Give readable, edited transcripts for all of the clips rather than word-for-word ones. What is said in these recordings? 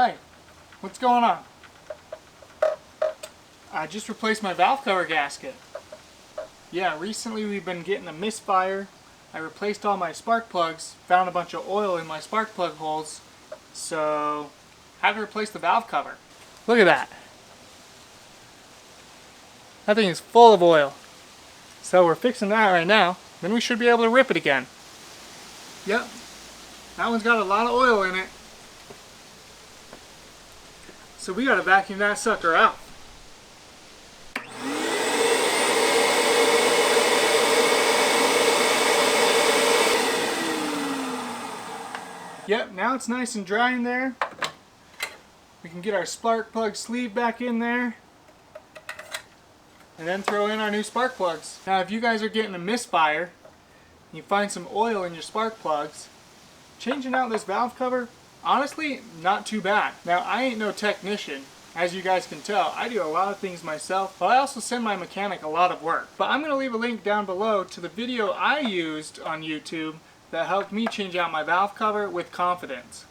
Hi, what's going on? I just replaced my valve cover gasket. Yeah, recently we've been getting a misfire. I replaced all my spark plugs, found a bunch of oil in my spark plug holes, so had to replace the valve cover. Look at that. That thing is full of oil. So we're fixing that right now. Then we should be able to rip it again. Yep, that one's got a lot of oil in it. So we gotta vacuum that sucker out. Yep, now it's nice and dry in there. We can get our spark plug sleeve back in there and then throw in our new spark plugs. Now if you guys are getting a misfire and you find some oil in your spark plugs, changing out this valve cover, honestly, not too bad. Now I ain't no technician. As you guys can tell, I do a lot of things myself, but I also send my mechanic a lot of work. But I'm going to leave a link down below to the video I used on YouTube that helped me change out my valve cover with confidence.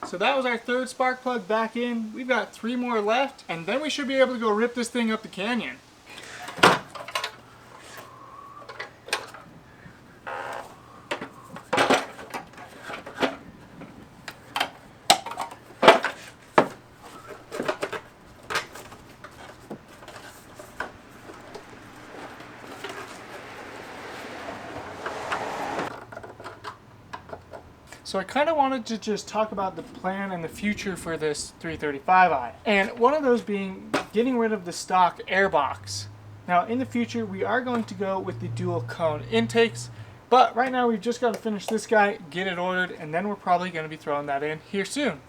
So that was our third spark plug back in. We've got 3 more left, and then we should be able to go rip this thing up the canyon. So I kind of wanted to just talk about the plan and the future for this 335i. And one of those being getting rid of the stock airbox. Now in the future we are going to go with the dual cone intakes, but right now we've just got to finish this guy, get it ordered, and then we're probably going to be throwing that in here soon.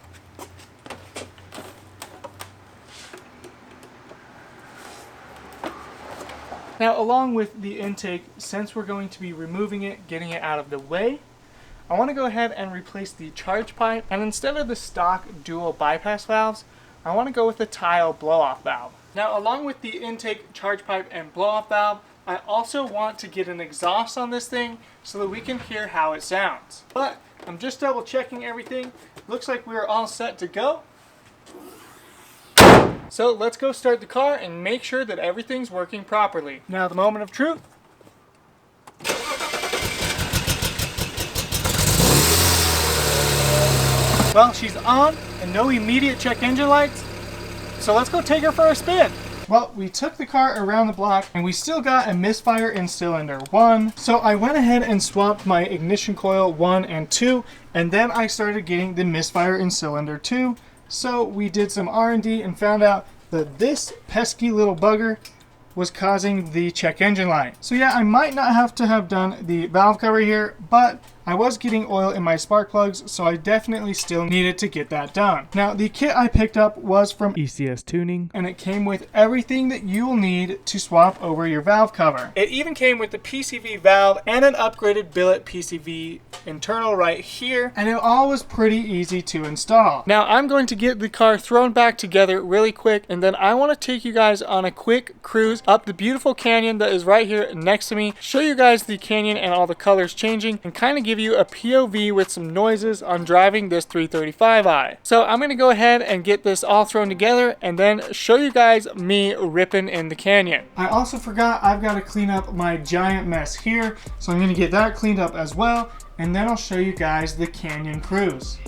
Now along with the intake, since we're going to be removing it, getting it out of the way, I want to go ahead and replace the charge pipe, and instead of the stock dual bypass valves, I want to go with the tile blow-off valve. Now along with the intake, charge pipe, and blow-off valve, I also want to get an exhaust on this thing so that we can hear how it sounds. But I'm just double checking everything. Looks like we're all set to go. So let's go start the car and make sure that everything's working properly. Now the moment of truth. Well, she's on and no immediate check engine lights, so let's go take her for a spin. Well, we took the car around the block and we still got a misfire in cylinder 1. So I went ahead and swapped my ignition coil 1 and 2, and then I started getting the misfire in cylinder 2. So we did some R&D and found out that this pesky little bugger was causing the check engine light. So yeah, I might not have to have done the valve cover here, but I was getting oil in my spark plugs, so I definitely still needed to get that done. Now, the kit I picked up was from ECS Tuning, and it came with everything that you will need to swap over your valve cover. It even came with the PCV valve and an upgraded billet PCV internal right here, and it all was pretty easy to install. Now, I'm going to get the car thrown back together really quick, and then I want to take you guys on a quick cruise up the beautiful canyon that is right here next to me, show you guys the canyon and all the colors changing, and kind of give you a POV with some noises on driving this 335i. So I'm going to go ahead and get this all thrown together and then show you guys me ripping in the canyon. I also forgot I've got to clean up my giant mess here, so I'm going to get that cleaned up as well, and then I'll show you guys the canyon cruise.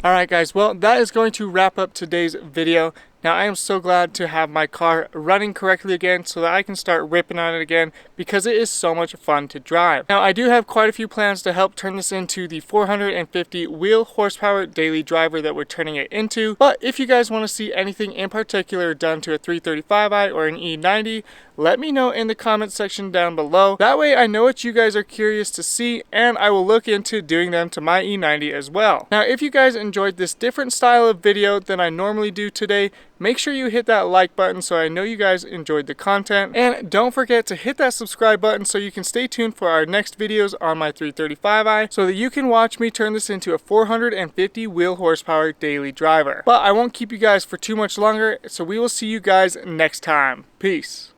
Alright guys, well that is going to wrap up today's video. Now I am so glad to have my car running correctly again so that I can start ripping on it again because it is so much fun to drive. Now I do have quite a few plans to help turn this into the 450 wheel horsepower daily driver that we're turning it into. But if you guys want to see anything in particular done to a 335i or an E90, let me know in the comment section down below. That way I know what you guys are curious to see and I will look into doing them to my E90 as well. Now if you guys enjoyed this different style of video than I normally do today, make sure you hit that like button so I know you guys enjoyed the content. And don't forget to hit that subscribe button so you can stay tuned for our next videos on my 335i so that you can watch me turn this into a 450 wheel horsepower daily driver. But I won't keep you guys for too much longer, so we will see you guys next time. Peace.